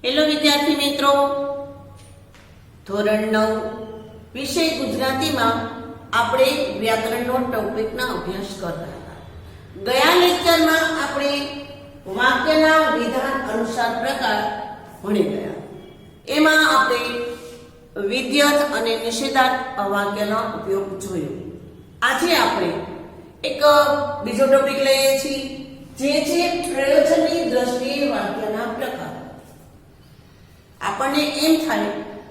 Hello વિદ્યાર્થી મિત્રો, ધોરણ 9 વિષય ગુજરાતીમાં આપણે વ્યાકરણનો ટોપિકના અભ્યાસ કરતા હતા. ગયા લેક્ચરમાં આપણે વાક્યના વિધાન અનુસાર પ્રકાર ભણી ગયા. એમાં આપણે વિધેય અને નિષેધાર્થ વાક્યનો ઉપયોગ જોયો. આજે આપણે એક બીજો ટોપિક લઈએ છીએ, જે છે પ્રયોજનની દ્રષ્ટિએ વાક્યના પ્રકાર. આપણને એમ થાય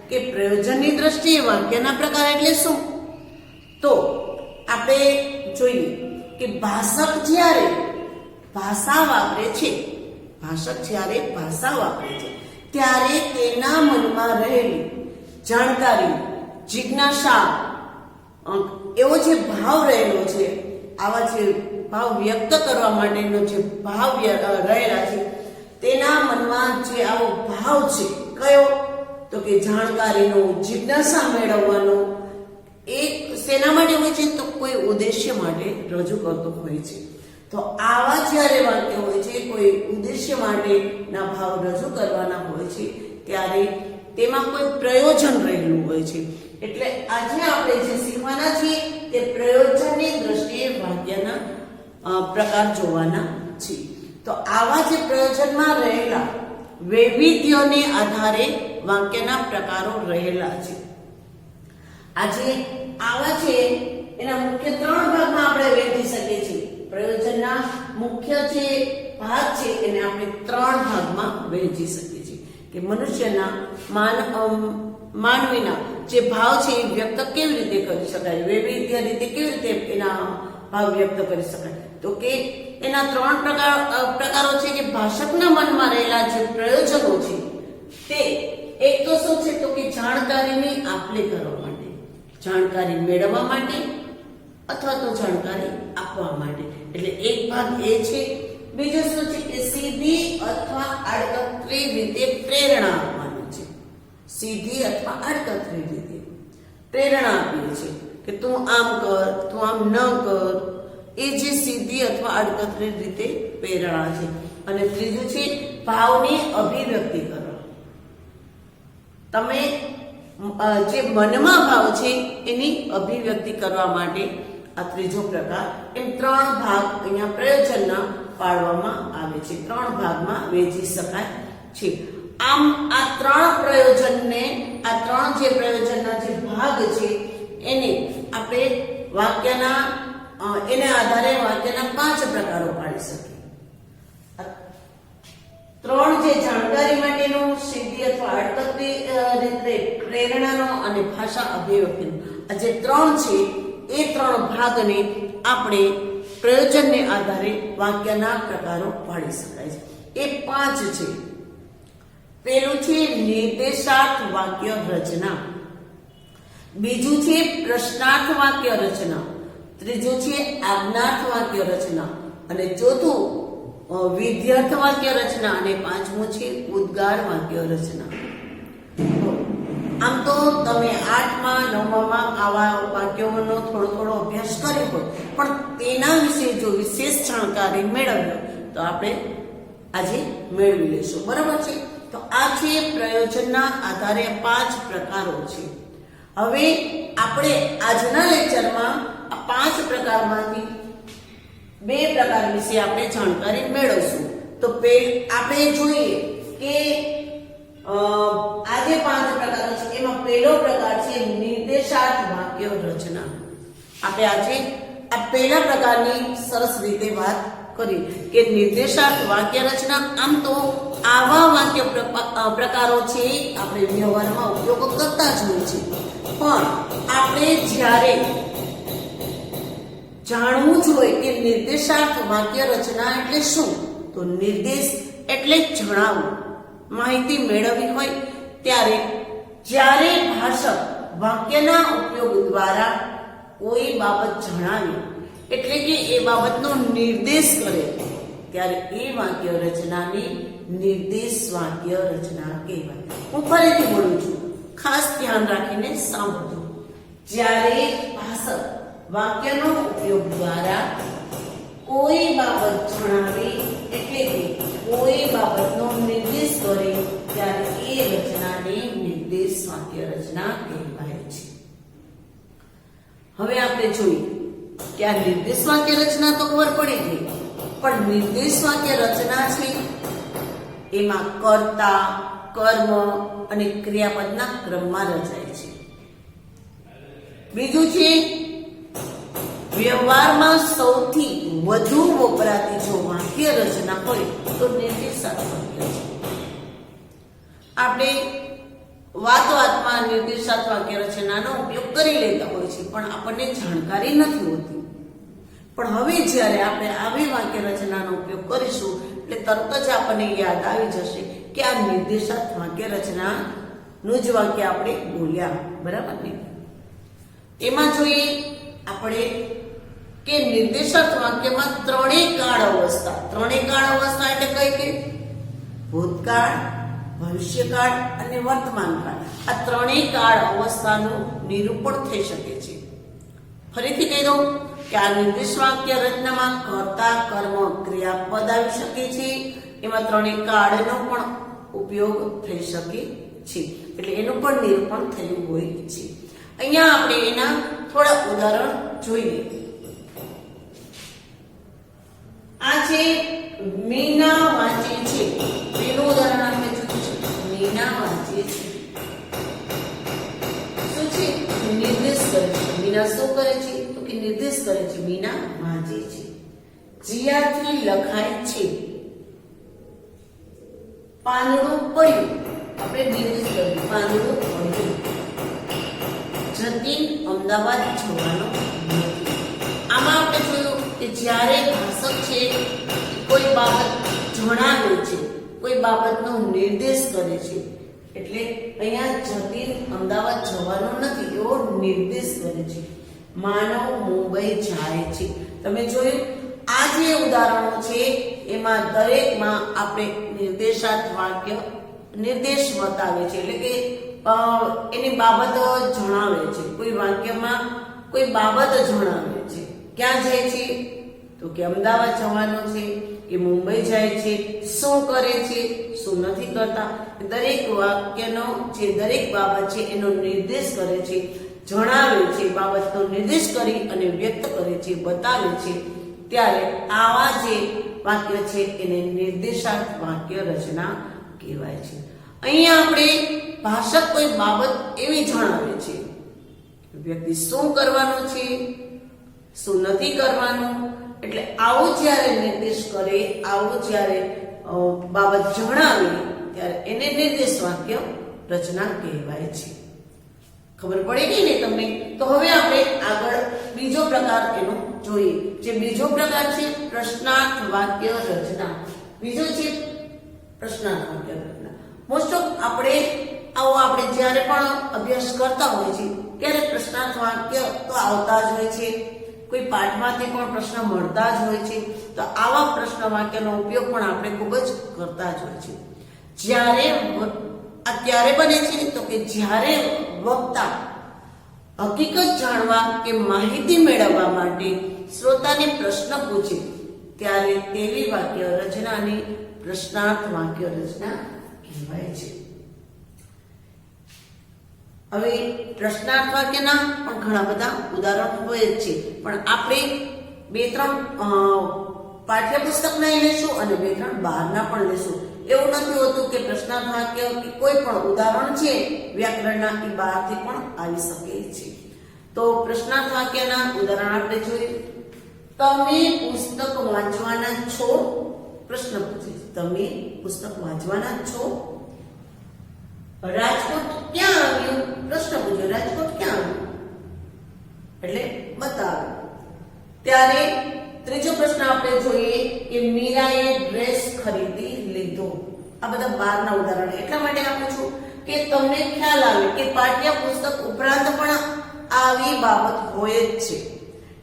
કે પ્રયોજનની દ્રષ્ટિએ વાક્યના પ્રકાર એટલે શું? તો આપણે જોઈએ કે ભાષક જ્યારે ભાષા વાપરે છે, ત્યારે તેના મનમાં રહેલી જાણકારી, જિજ્ઞાસા, એવો જે ભાવ રહેલો છે, આવા જે ભાવ વ્યક્ત કરવા માટેનો જે ભાવ રહેલા છે, તેના મનમાં જે આવો ભાવ છે, કયો? તો કે જાણકારીનો, જિજ્ઞાસા મેળવવાનો, એક શેના માટે હોય છે? તો કોઈ ઉદ્દેશ્ય માટે રજૂ કરતો હોય છે. તો આવા જ્યારે વાક્ય હોય છે, કોઈ ઉદ્દેશ્ય માટેના ભાવ રજૂ કરવાના હોય છે, ત્યારે તેમાં કોઈ પ્રયોજન રહેલું હોય છે. એટલે આજે આપણે જે શીખવાના છીએ તે પ્રયોજનની દ્રષ્ટિએ વાક્યના પ્રકાર જોવાના છે. તો આવા જે પ્રયોજનમાં રહેલા વૈવિધ્યોને આધારે વાક્યના પ્રકારો રહેલા છે. આજે આવા છે એના મુખ્ય 3 ભાગમાં આપણે વહેંચી શકીએ છીએ. પ્રયોજનના મુખ્ય જે ભાગ છે એને આપણે 3 ભાગમાં વહેંચી શકીએ છીએ કે મનુષ્યના માનવીના જે ભાવ છે એ વ્યક્ત કેવી રીતે કરી શકાય, વૈવિધ્ય રીતે કેવી રીતે એના ભાવ વ્યક્ત કરી શકાય. તો કે એના 3 પ્રકારો છે કે ભાષકના મનમાં રહેલા જે પ્રયોજનો છે તે એક તો શું છે? તો કે જાણકારીની આપ-લે કરવા માટે, જાણકારી મેળવવા માટે અથવા તો જાણકારી આપવા માટે. એટલે એક ભાગ એ છે. બીજું શું છે કે સીધી અથવા આડકતરી રીતે પ્રેરણા આપવાની છે. સીધી અથવા આડકતરી રીતે પ્રેરણા આપી છે કે તું આમ કર, તું આમ ન કર. એ જે સીધી અથવા આડકતરી રીતે પ્રેરણા છે. અને ત્રીજું છે ભાવની અભિવ્યક્તિ કરો. તમે જે મનમાં ભાવ છે એની અભિવ્યક્તિ કરવા માટે આ ત્રીજો પ્રકાર. એમ 3 ભાગ અહીંયા પ્રયોજનના પાડવામાં આવે છે, 3 ભાગમાં વહેંચી શકાય છે. આમ આ 3 પ્રયોજનને, આ 3 જે પ્રયોજનના જે ભાગ છે એને આપણે વાક્યના એને આધારે વાક્યના 5 પ્રકારો પાડી શકીએ. 3 જે જાણકારી માટેનો, સીધી અથવા આડકતરી રીતે પ્રેરણાનો અને ભાષા અભિવ્યક્તિનો, આ જે 3 છે એ 3 ભાગને આપણે પ્રયોજનને આધારે વાક્યના પ્રકારો પાડી શકાય છે. એ 5 છે. પહેલું છે નિર્દેશાર્થ વાક્ય રચના, બીજું છે પ્રશ્નાર્થ વાક્ય રચના, ત્રીજું છે આજ્ઞાર્થ વાક્ય રચના, અને ચોથું વિધેયાર્થ વાક્ય રચના, અને 5મું છે ઉદ્ગાર વાક્ય રચના. આમ તો તમે 8મા 9મા આવા વાક્યોનો થોડો અભ્યાસ કર્યો હોય, પણ તેના વિશે જો વિશેષ જાણકારી મેળવ્યો તો આપણે આજે મેળવી લઈશું. બરાબર છે? તો આ છે પ્રયોજનના આધારે 5 પ્રકારો છે. હવે આપણે આજના લેક્ચરમાં આ 5 પ્રકારમાંથી 2 પ્રકાર વિશે આપણે જાણકારી મેળવશું. તો આપણે જોઈએ કે આ જે 5 પ્રકારો છે એમાં પહેલો પ્રકાર છે નિર્દેશાર્થ વાક્ય રચના. આપણે આજે આ પહેલા પ્રકારની સરસ રીતે વાત કરી કે નિર્દેશાર્થ વાક્ય રચના. આમ તો આવા વાક્ય પ્રકારો છે આપણે વ્યવહારમાં ઉપયોગ કરતા જ હોય છે, પણ આપણે જ્યારે જાણવું જોઈએ કે નિર્દેશાર્થ વાક્ય રચના એટલે શું, તો નિર્દેશ એટલે જણાવવું, માહિતી મેળવવી હોય ત્યારે જ્યારે ભાષક વાક્યના ઉપયોગ દ્વારા કોઈ બાબત જણાવે, એટલે કે એ બાબતનો નિર્દેશ કરે, ત્યારે એ વાક્ય રચનાને નિર્દેશ વાક્ય રચના કહેવાય. હું ફરીથી બોલું છું, ખાસ ધ્યાન રાખીને સાંભળજો. જ્યારે ભાષક વાક્યનો ઉપયોગ દ્વારા કોઈ બાબત જણાવે, એટલે કે કોઈ બાબતનો નિર્દેશ કરે, ત્યારે રચનાને નિર્દેશ વાક્ય રચના કહેવાય છે. હવે આપણે જોઈએ કે આ નિર્દેશ વાક્ય રચના તો ખબર પડી ગઈ, પણ નિર્દેશ વાક્ય રચના છે એમાં કર્તા, કર્મ અને ક્રિયાપદના ક્રમમાં રચાય છે. બીજું છે વ્યવહારમાં સૌથી વધુ વપરાતી જો વાક્ય રચના હોય તો નિર્દેશાત્મક વાક્ય છે. આપણે વાતમાં નિર્દેશાત્મક વાક્ય રચનાનો ઉપયોગ કરી લેતા હોય છે, પણ આપણને જાણકારી નથી હોતી. પણ હવે જ્યારે આપણે આવી વાક્ય રચનાનો ઉપયોગ કરીશું એટલે તરત જ આપણને યાદ આવી જશે કે આ નિર્દેશાત્મક વાક્ય રચનાનું જ વાક્ય આપણે બોલ્યા, બરાબર ને? એમાં જોઈએ આપણે કે નિર્દેશાત્મક વાક્યમાં ત્રણેય કાળ અવસ્થા એટલે કઈ કઈ? ભૂતકાળ, ભવિષ્યકાળ અને વર્તમાન કાળ. આ ત્રણેય કાળ અવસ્થાનું નિરૂપણ થઈ શકે છે. ફરીથી કહી દઉં કે આ નિર્દેશ વાક્ય રચનામાં કર્તા, કર્મ, ક્રિયાપદ આવી શકે છે. એમાં ત્રણેય કાળનો પણ ઉપયોગ થઈ શકે છે, એટલે એનું પણ નિરૂપણ થયું હોય છે. અહીંયા આપણે એના થોડા ઉદાહરણ જોઈએ. આ છે મીના વાંચે છે. એનું ઉદાહરણ આપણે જોયું છે. મીના વાંચે છે શું છે? નિર્દેશ કરે છે. મીના શું કરે છે? તો કે નિર્દેશ કરે છે. મીના વાંચે છે. જીયાથી લખાય છે. પાંદડું પડ્યું, આપણે નિર્દેશ કર્યું, પાંદડું પડ્યું. જતીન અમદાવાદ જવાનો નથી. આમાં આપણે જોયું કે જ્યારે ભાષક છે કોઈ બાબત જણાવે છે, કોઈ બાબતનો નિર્દેશ કરે છે, એટલે અહીંયા જતીન અમદાવાદ જવાનો નથી એવો નિર્દેશ કરે છે. માનવ મુંબઈ જાય છે. તમે જોયું આ જે ઉદાહરણો છે એમાં દરેકમાં આપણે નિર્દેશાત્મક વાક્ય નિર્દેશ બતાવે છે, એટલે કે એની બાબત જણાવે છે. કોઈ વાક્યમાં કોઈ બાબત જણાવે છે. ક્યાં જાય છે? તો કે અમદાવાદ જવાનો છે, કે મુંબઈ જાય છે, શું કરે છે, શું નથી કરતા. દરેક વાક્યનો જે દરેક બાબત છે એનો નિર્દેશ કરે છે, જણાવે છે, બાબતનો નિર્દેશ કરી અને વ્યક્ત કરે છે, બતાવે છે. ત્યારે આવા જે વાક્ય છે એને નિર્દેશાત્મક વાક્ય રચના કહેવાય છે. અહીંયા આપણે ભાષક કોઈ બાબત એવી જણાવે છે, વ્યક્તિ શું કરવાનું છે, શું નથી કરવાનું. એટલે આવું જ્યારે નિર્દેશ કરે, આવું જ્યારે બાબત જણાવે ત્યારે એને નિર્દેશ વાક્ય રચના કહેવાય છે. ખબર પડી ગઈ ને તમને? તો હવે આપણે આગળ બીજો પ્રકાર એનો જોઈએ. જે બીજો પ્રકાર છે પ્રશ્નાર્થ વાક્ય રચના. બીજો છે પ્રશ્નાર્થ વાક્ય રચના. મોસ્ટ ઓફ આપણે જ્યારે પણ અભ્યાસ કરતા હોય છે ત્યારે પ્રશ્નાર્થ વાક્ય તો આવતા જ હોય છે. કોઈ પાઠમાંથી પણ પ્રશ્ન મળતા જ હોય છે. તો આવા પ્રશ્ન વાક્યનો ઉપયોગ પણ આપણે ખૂબ જ કરતા જ હોય છે. આ ક્યારે બને છે? તો કે જ્યારે વક્તા હકીકત જાણવા કે માહિતી મેળવવા માટે શ્રોતાને પ્રશ્ન પૂછે ત્યારે તેવી વાક્ય રચનાને પ્રશ્નાર્થ વાક્ય રચના કહેવાય છે. હવે પ્રશ્નાર્થ વાક્યના પણ ઘણા બધા ઉદાહરણો હોય જ છે, પણ આપણે 2-3 પાઠ્યપુસ્તકના લેશું અને 2-3 બહારના પણ લેશું. એવું નથી હોતું કે પ્રશ્નાર્થ વાક્ય કે કોઈ પણ ઉદાહરણ છે વ્યાકરણના એ બહારથી પણ આવી શકે છે. તો પ્રશ્નાર્થ વાક્યના ઉદાહરણ આપણે જોઈએ. તમે પુસ્તક વાંચવાના છો? પ્રશ્ન પૂછે. તમે પુસ્તક વાંચવાના છો? રાજકોટ ક્યાં આવ્યું? પ્રશ્ન પૂછ્યો. રાજકોટ ક્યાં આવ્યું? એટલે બતાવો. ત્યારે ત્રીજો પ્રશ્ન આપણે જોઈએ કે મીરાએ ડ્રેસ ખરીદી લીધો. આ બધા બહારના ઉદાહરણ એટલા માટે આપું છું કે તમને ખ્યાલ આવે કે પાઠ્ય પુસ્તક ઉપરાંત પણ આવી બાબત હોય જ છે,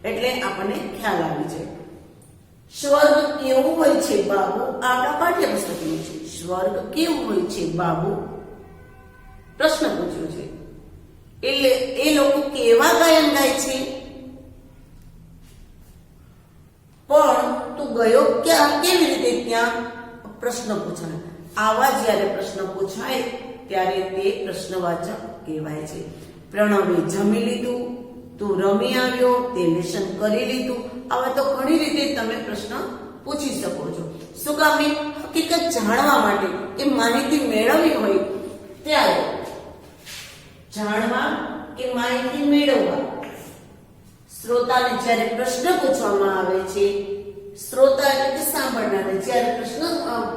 એટલે આપણને ખ્યાલ આવી જાય. સ્વર્ગ કેવું હોય છે બાબુ? આપણા પાઠ્ય પુસ્તકનું છે. સ્વર્ગ કેવું હોય છે બાબુ? પ્રશ્ન પૂછ્યો છે. એટલે એ લોકો કેવા ગાયન ગાય છે? પણ તું ગયો ક્યાં? કેવી રીતે ત્યાં? પ્રશ્ન પૂછાય. આવા જ્યારે પ્રશ્ન પૂછાય ત્યારે તે પ્રશ્નવાચક કહેવાય છે. પ્રણવે જમી લીધું, તું રમી આવ્યો, તે લેશન કરી લીધું. આવા તો ઘણી રીતે તમે પ્રશ્ન પૂછી શકો છો. શું કામ? હકીકત જાણવા માટે, કે માહિતી મેળવવી હોય ત્યારે જાણવા કે માહિતી મેળવવા. શ્રોતાને જ્યારે પ્રશ્ન પૂછવામાં આવે છે, શ્રોતા એટલે કે સાંભળનારને જ્યારે પ્રશ્ન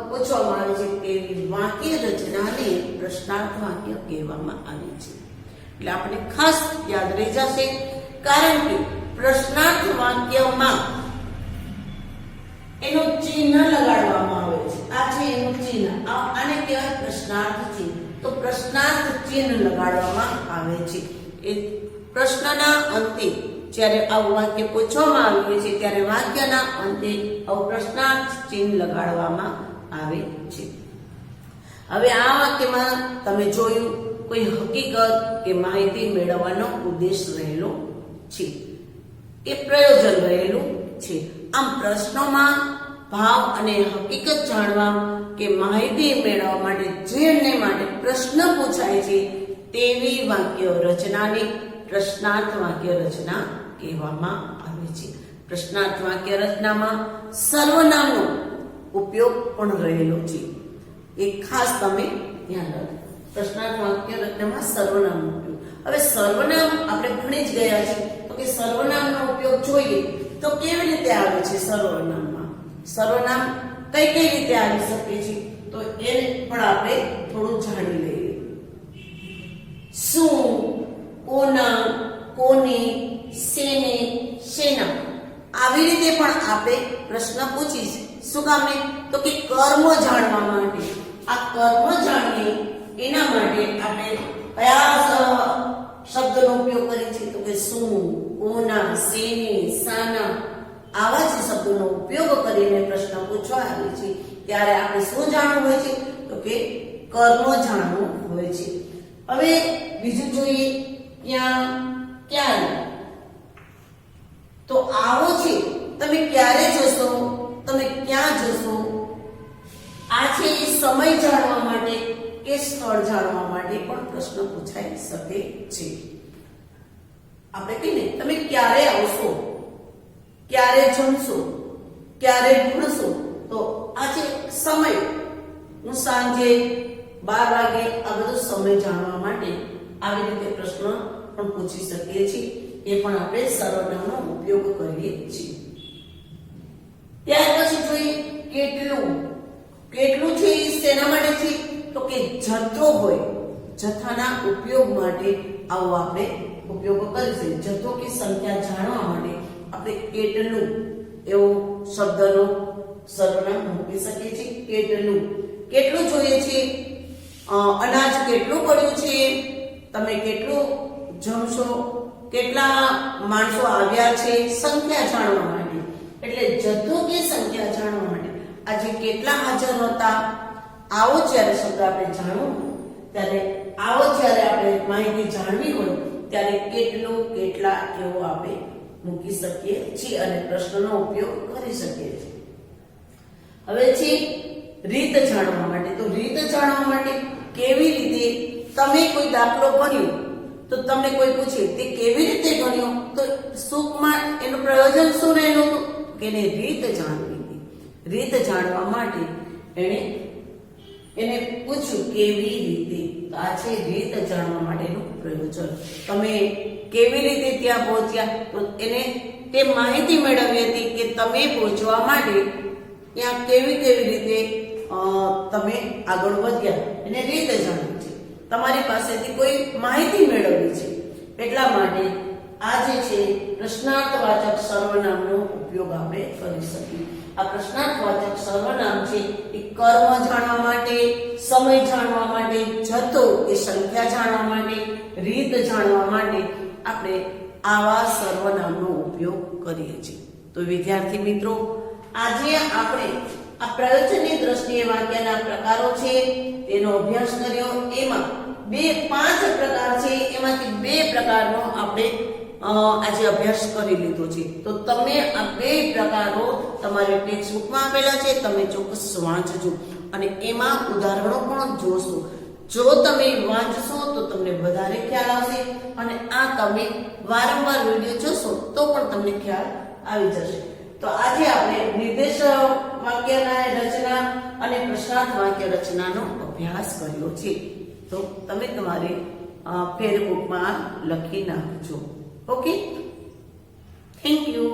પૂછવામાં આવે છે કે વાક્ય રચનાને પ્રશ્નાર્થ વાક્ય કહેવામાં આવે છે. એટલે આપણે ખાસ યાદ રહી જશે, કારણ કે પ્રશ્નાર્થ વાક્યમાં એનું ચિહ્ન લગાડવામાં આવે છે. આ છે એનું ચિહ્ન, આને કહેવાય પ્રશ્નાર્થ ચિહ્ન. તો પ્રશ્નાર્થ ચિહ્ન લગાડવામાં આવે છે. એ પ્રશ્નના અંતે જ્યારે આવું વાક્ય પૂછવામાં આવ્યું છે ત્યારે વાક્યના અંતે આવું પ્રશ્નાર્થ ચિહ્ન લગાડવામાં આવે છે. હવે આ વાક્યમાં તમે જોયું કોઈ હકીકત કે માહિતી મેળવવાનો ઉદ્દેશ રહેલો છે, એ પ્રયોજન રહેલું છે. આમ પ્રશ્નોમાં ભાવ અને હકીકત જાણવા કે માહિતી મેળવવા માટે જેને માટે પ્રશ્ન પૂછાય છે તેવી વાક્ય રચનાને પ્રશ્નાર્થ વાક્ય રચના કહેવામાં આવે છે. પ્રશ્નાર્થ વાક્ય રચનામાં સર્વનામનો ઉપયોગ પણ રહેલો છે. એ ખાસ તમે ધ્યાન રાખો. પ્રશ્નાર્થ વાક્ય રચનામાં સર્વનામનો ઉપયોગ. હવે સર્વનામ આપણે ભણી જ ગયા છે, તો કે સર્વનામનો ઉપયોગ જોઈએ તો કેવી રીતે આવે છે. સર્વનામમાં સર્વનામ કઈ કઈ રીતે આવી શકે છે, તો એને પણ આપણે થોડું જાણી લઈએ. શું, કોના, કોની, શેને, શેના, આવી રીતે પણ આપણે પ્રશ્ન પૂછીશ. શું કામ? તો કે કર્મ જાણવા માટે. આ કર્મ જાણીએ એના માટે આપણે કયા શબ્દનો ઉપયોગ કરીએ છીએ, તો કે શું, કોના, શેને, શાના, આવા જ શબ્દોનો ઉપયોગ કરીને પ્રશ્ન પૂછવા આવે છે. ત્યારે આપણે શું જાણવું હોય છે, તો કે કર્મ જાણવું હોય છે. હવે બીજું જોઈએ, ક્યાં, ક્યારે. તો આવો છે, તમે ક્યારે જશો, તમે ક્યાં જશો. આ છે સમય જાણવા માટે કે સ્થળ જાણવા માટે પણ પ્રશ્ન પૂછાઈ શકે છે. આપણે કહીને તમે ક્યારે આવશો, ક્યારે જમશો, ક્યારે ભણશો. તો આ છે સમય. હું સાંજે 12 વાગે, આ બધો સમય જાણવા માટે આવી રીતે પ્રશ્ન પણ પૂછી શકીએ છીએ. એ પણ આપણે સર્વનામનો ઉપયોગ કરીએ છીએ. ત્યાર પછી જોઈએ કેટલું. કેટલું છે એ શેના માટે છે, તો કે જથ્થો હોય, જથ્થાના ઉપયોગ માટે આવો આપણે ઉપયોગ કરીશું. જથ્થો કે સંખ્યા જાણવા માટે આપણે કેટલું એવો શબ્દનો સર્વનામ મૂકી શકીએ છીએ. કેટલું, કેટલું જોઈએ છે. અનાજ કેટલું પડ્યું છે, તમે કેટલું જમશો, કેટલા માણસો આવ્યા છે, સંખ્યા જાણવા માટે. એટલે જથ્થો કે સંખ્યા જાણવા માટે આજે કેટલા હાજર હતા, આવો જ્યારે શબ્દ આપણે જાણવું ત્યારે, આવો જ્યારે આપણે માહિતી જાણવી હોય ત્યારે કેટલું, કેટલા એવો આપણે મૂકી શકીએ છીએ અને પ્રશ્નનો ઉપયોગ કરી શકીએ છીએ. હવે છે રીત જાણવા માટે. તો રીત જાણવા માટે કેવી રીતે, તમે કોઈ દાખલો ગણ્યો તો તમને કોઈ પૂછે તે કેવી રીતે ગણ્યો, તો સુખમાં એનું પ્રયોજન શું રહેલું કે એને રીત જાણવી. રીત જાણવા માટે એને પૂછ્યું કેવી રીતે. તો આ છે રીત જાણવા માટેનું પ્રયોજન. તમે કેવી રીતે ત્યાં પહોંચ્યા, તો એને તે માહિતી મેળવી હતી કે તમે પહોંચવા માટે ત્યાં કેવી કેવી રીતે તમે આગળ વધ્યા, એને રીત જાણવી છે. તમારી પાસેથી કોઈ માહિતી મેળવવી છે, એટલા માટે આ જે છે પ્રશ્નાર્થવાચક સર્વનામનો ઉપયોગ આપણે કરી શકીએ. આ પ્રશ્નાર્થવાચક સર્વનામ છે એ કર્મ જાણવા માટે, સમય જાણવા માટે, જથ્થો કે સંખ્યા જાણવા માટે, રીત જાણવા માટે આપણે આવા સર્વનામનો ઉપયોગ કરીએ છીએ. તો વિદ્યાર્થી મિત્રો, આજે આપણે આ પ્રયોજનની દ્રષ્ટિએ વાક્યના પ્રકારો છે તેનો અભ્યાસ કર્યો. એમાં 5 પ્રકાર છે, એમાંથી 2 પ્રકારનો આપણે આજે અભ્યાસ કરી લીધો છે. તો તમે આ 2 પ્રકારો તમારી ટેક્સ્ટબુકમાં આપેલા છે, તમે ચોક્કસ વાંચજો અને એમાં ઉદાહરણો પણ જોશો. જો તમે વાંચશો તો તમને વધારે ખ્યાલ આવશે, અને આ તમે વારંવાર વિડીયો જોશો તો પણ તમને ખ્યાલ આવી જશે. તો આજે આપણે નિર્દેશ વાક્યના રચના અને પ્રશ્નાર્થ વાક્ય રચનાનો અભ્યાસ કર્યો છે. તો તમે તમારી ફેરબુકમાં લખી નાખજો. Okay, thank you.